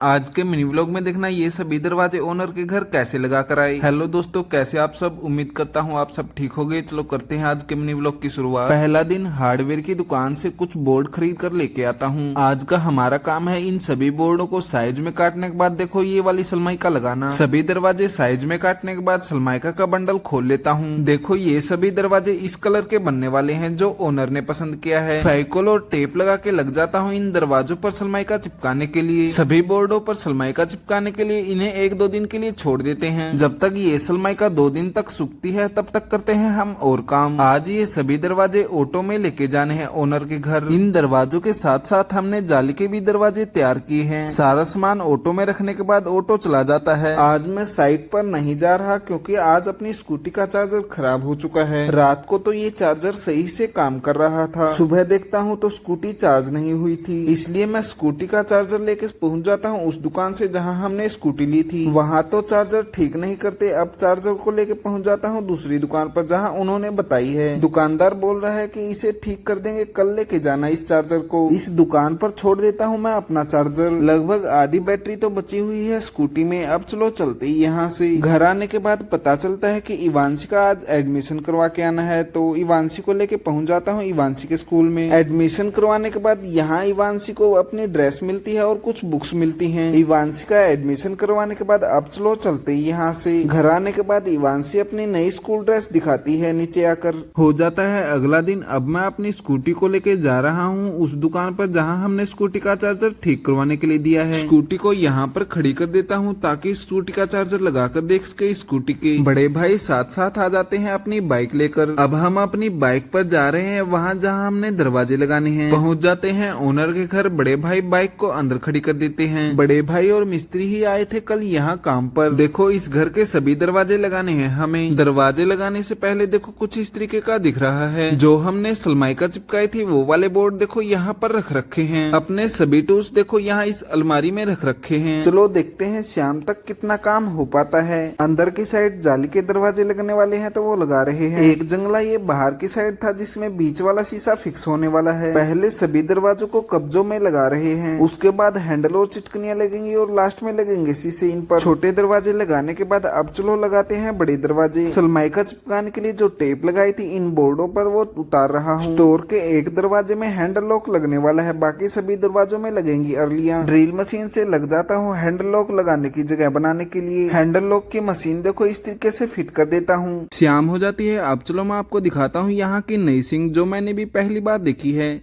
आज के mini vlog में देखना ये सभी दरवाजे ओनर के घर कैसे लगा कर आए। हेलो दोस्तों, कैसे आप सब। उम्मीद करता हूँ आप सब ठीक हो गए। चलो करते हैं आज के मिनी व्लॉग की शुरुआत। पहला दिन हार्डवेयर की दुकान से कुछ बोर्ड खरीद कर लेके आता हूँ। आज का हमारा काम है इन सभी बोर्डो को साइज में काटने के बाद देखो ये वाली सलमाइका लगाना। सभी दरवाजे साइज में काटने के बाद सलमाइका का बंडल खोल लेता हूँ। देखो ये सभी दरवाजे इस कलर के बनने वाले हैं जो ओनर ने पसंद किया है। फेविकोल और टेप लगा के लग जाता हूँ इन दरवाजों पर सलमाइका चिपकाने के लिए। सभी बोर्डो पर सलमाइका चिपकाने के लिए इन्हें 1-2 दिन के लिए छोड़ देते हैं। जब तक ये सलमाइका 2 दिन तक सूखती है तब तक करते हैं हम और काम। आज ये सभी दरवाजे ऑटो में लेके जाने हैं ओनर के घर। इन दरवाजों के साथ साथ हमने जाली के भी दरवाजे तैयार किए हैं। सारा सामान ऑटो में रखने के बाद ऑटो चला जाता है। आज मैं साइट पर नहीं जा रहा क्योंकि आज अपनी स्कूटी का चार्जर खराब हो चुका है। रात को तो ये चार्जर सही से काम कर रहा था, सुबह देखता हूँ तो स्कूटी चार्ज नहीं हुई थी। इसलिए मैं स्कूटी का चार्जर लेके पहुँच जाता हूँ उस दुकान से जहाँ हमने स्कूटी ली थी। वहाँ तो चार्जर ठीक नहीं करते। अब चार्जर को लेके पहुँच जाता हूँ दूसरी दुकान पर जहाँ उन्होंने बताई है। दुकानदार बोल रहा है कि इसे ठीक कर देंगे, कल लेके जाना इस चार्जर को। इस दुकान पर छोड़ देता हूँ मैं अपना चार्जर। लगभग आधी बैटरी तो बची हुई है स्कूटी में। अब चलो चलते ही यहाँ से। घर आने के बाद पता चलता है कि इवांशी का आज एडमिशन करवा के आना है, तो इवांशी को लेके पहुँच जाता हूँ इवांशी के स्कूल में। एडमिशन करवाने के बाद यहाँ इवांशी को अपनी ड्रेस मिलती है और कुछ बुक्स मिलती है। इवांशी का एडमिशन करवाने के बाद अब चलो चलते ही यहाँ से। घर आने के बाद इवांशी अपनी नई स्कूल ड्रेस दिखाती है नीचे आकर। हो जाता है अगला दिन। अब मैं अपनी स्कूटी को लेके जा रहा हूँ उस दुकान पर जहाँ हमने स्कूटी का चार्जर ठीक करवाने के लिए दिया है। स्कूटी को यहाँ पर खड़ी कर देता हूँ ताकि स्कूटी का चार्जर लगा कर देख सके। स्कूटी के बड़े भाई साथ साथ आ जाते हैं अपनी बाइक लेकर। अब हम अपनी बाइक पर जा रहे हैं वहाँ जहाँ हमने दरवाजे लगाने हैं। पहुँच जाते हैं ओनर के घर। बड़े भाई बाइक को अंदर खड़ी कर देते हैं। बड़े भाई और मिस्त्री ही आए थे कल यहाँ काम पर। देखो इस घर के सभी दरवाजे लगाने हैं हमें। दरवाजे लगाने से पहले देखो कुछ इस तरीके का दिख रहा है। जो हमने सलमाइका चिपकाई थी वो वाले बोर्ड देखो यहाँ पर रख रखे हैं। अपने सभी टूल्स देखो यहाँ इस अलमारी में रख रखे हैं। चलो देखते हैं शाम तक कितना काम हो पाता है। अंदर की साइड जाली के दरवाजे लगने वाले हैं तो वो लगा रहे हैं। एक जंगला ये बाहर की साइड था जिसमें बीच वाला शीशा फिक्स होने वाला है। पहले सभी दरवाजों को कब्जों में लगा रहे हैं, उसके बाद हैंडल और चिटकनियाँ लगेंगी और लास्ट में लगेंगे शीशे। इन पर छोटे दरवाजे लगाने के बाद अब चलो लगाते हैं बड़े दरवाजे। सलमाइका चिपकाने के लिए जो टेप लगाई थी इन बोर्डों पर वो उतार रहा हूँ। स्टोर के एक दरवाजे में हैंडल लॉक लगने वाला है, बाकी सभी दरवाजों में लगेंगी अर्लियां। ड्रिल मशीन से लग जाता हूँ हैंडल लॉक लगाने की जगह बनाने के लिए। हैंडल लॉक की मशीन देखो इस तरीके से फिट कर देता हूँ। शाम हो जाती है। अब चलो मैं आपको दिखाता हूँ यहाँ की नई सिंक जो मैंने भी पहली बार देखी है।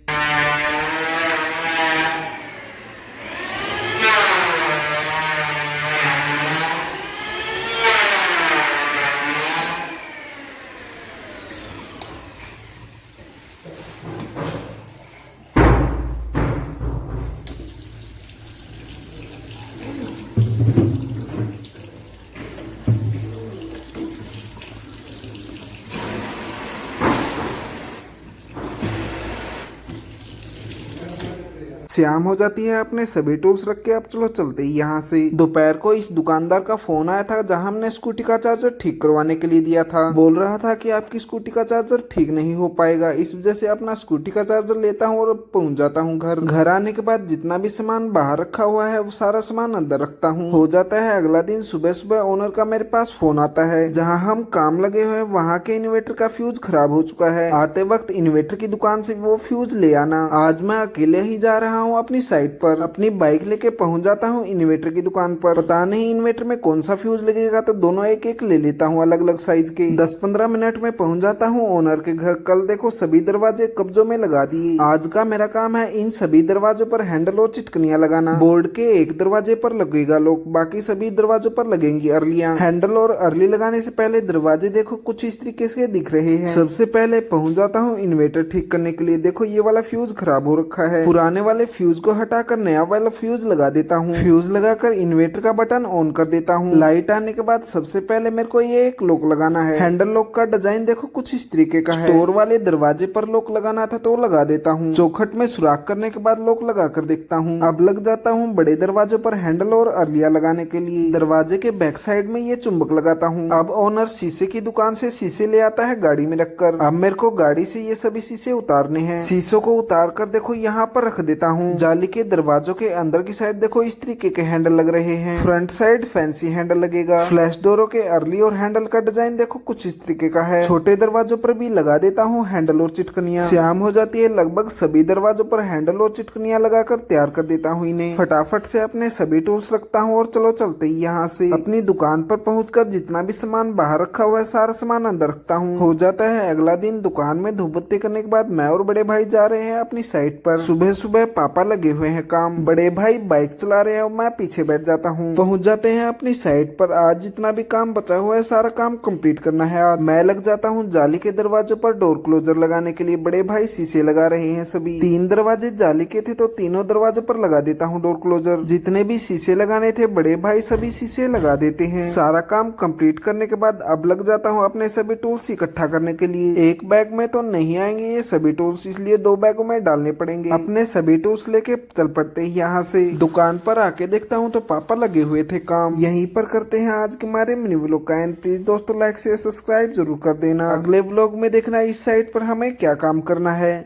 शाम हो जाती है। अपने सभी टूल्स रख के अब चलो चलते ही यहाँ से। दोपहर को इस दुकानदार का फोन आया था जहाँ हमने स्कूटी का चार्जर ठीक करवाने के लिए दिया था। बोल रहा था कि आपकी स्कूटी का चार्जर ठीक नहीं हो पाएगा, इस वजह से अपना स्कूटी का चार्जर लेता हूँ और पहुँच जाता हूँ घर। घर आने के बाद जितना भी सामान बाहर रखा हुआ है वो सारा सामान अंदर रखता हूँ। हो जाता है अगला दिन। सुबह सुबह ओनर का मेरे पास फोन आता है। जहाँ हम काम लगे हुए वहाँ के इन्वर्टर का फ्यूज खराब हो चुका है, आते वक्त इन्वर्टर की दुकान से वो फ्यूज ले आना। आज मैं अकेले ही जा रहा हूँ अपनी साइट पर। अपनी बाइक लेके पहुंच जाता हूँ इन्वर्टर की दुकान पर। पता नहीं इन्वर्टर में कौन सा फ्यूज लगेगा तो दोनों एक एक ले लेता हूँ अलग अलग साइज के। 10-15 मिनट में पहुंच जाता हूँ ओनर के घर। कल देखो सभी दरवाजे कब्जों में लगा दिए। आज का मेरा काम है इन सभी दरवाजों पर हैंडल और चिटकनियाँ लगाना। बोर्ड के एक दरवाजे पर लगेगा लॉक, बाकी सभी दरवाजों पर लगेंगी अर्लियां। हैंडल और अर्ली लगाने से पहले दरवाजे देखो कुछ इस तरीके से दिख रहे हैं। सबसे पहले पहुंच जाता हूँ इन्वर्टर ठीक करने के लिए। देखो ये वाला फ्यूज खराब हो रखा है, पुराने वाले फ्यूज को हटाकर नया वाला फ्यूज लगा देता हूँ। फ्यूज लगाकर इन्वर्टर का बटन ऑन कर देता हूँ। लाइट आने के बाद सबसे पहले मेरे को ये एक लॉक लगाना है। हैंडल लॉक का डिजाइन देखो कुछ इस तरीके का है। स्टोर वाले दरवाजे पर लॉक लगाना था तो लगा देता हूँ। चौखट में सुराख करने के बाद लॉक लगा कर देखता हूँ। अब लग जाता हूँ बड़े दरवाजों पर हैंडल और अर्लिया लगाने के लिए। दरवाजे के बैक साइड में ये चुंबक लगाता हूँ। अब ओनर शीशे की दुकान से शीशे ले आता है गाड़ी में रखकर। अब मेरे को गाड़ी से ये सभी शीशे उतारने हैं। शीशों को उतार कर देखो यहाँ पर रख देता हूँ। जाली के दरवाजों के अंदर की साइड देखो इस तरीके के हैंडल लग रहे हैं। फ्रंट साइड फैंसी हैंडल लगेगा। फ्लैश डोरों के अर्ली और हैंडल का डिजाइन देखो कुछ इस तरीके का है। छोटे दरवाजों पर भी लगा देता हूँ हैंडल और चिटकनियाँ। शाम हो जाती है, लगभग सभी दरवाजों पर हैंडल और चिटकनियाँ लगाकर तैयार कर देता हूँ इन्हें। फटाफट से अपने सभी टूल्स रखता हूँ और चलो चलते ही यहाँ से अपनी दुकान पर पहुंचकर जितना भी सामान बाहर रखा हुआ है सारा सामान अंदर रखता हूँ। हो जाता है अगला दिन। दुकान में धूप बत्ती करने के बाद मैं और बड़े भाई जा रहे हैं अपनी साइट पर। सुबह सुबह पापा लगे हुए हैं काम, बड़े भाई बाइक चला रहे हैं और मैं पीछे बैठ जाता हूँ। पहुंच जाते हैं अपनी साइट पर। आज जितना भी काम बचा हुआ है सारा काम कंप्लीट करना है आज। मैं लग जाता हूँ जाली के दरवाजों पर डोर क्लोजर लगाने के लिए। बड़े भाई शीशे लगा रहे हैं। सभी 3 दरवाजे जाली के थे तो तीनों दरवाजों पर लगा देता हूँ डोर क्लोजर। जितने भी शीशे लगाने थे बड़े भाई सभी शीशे लगा देते हैं। सारा काम कंप्लीट करने के बाद अब लग जाता हूँ अपने सभी टूल्स इकट्ठा करने के लिए। एक बैग में तो नहीं आएंगे ये सभी टूल्स, इसलिए 2 बैगों में डालने पड़ेंगे। अपने सभी टूल्स लेके चल पड़ते हैं यहाँ से। दुकान पर आके देखता हूँ तो पापा लगे हुए थे काम। यहीं पर करते हैं आज के हमारे मिनी व्लॉग का एंड। प्लीज दोस्तों लाइक शेयर सब्सक्राइब जरूर कर देना। अगले व्लॉग में देखना इस साइट पर हमें क्या काम करना है।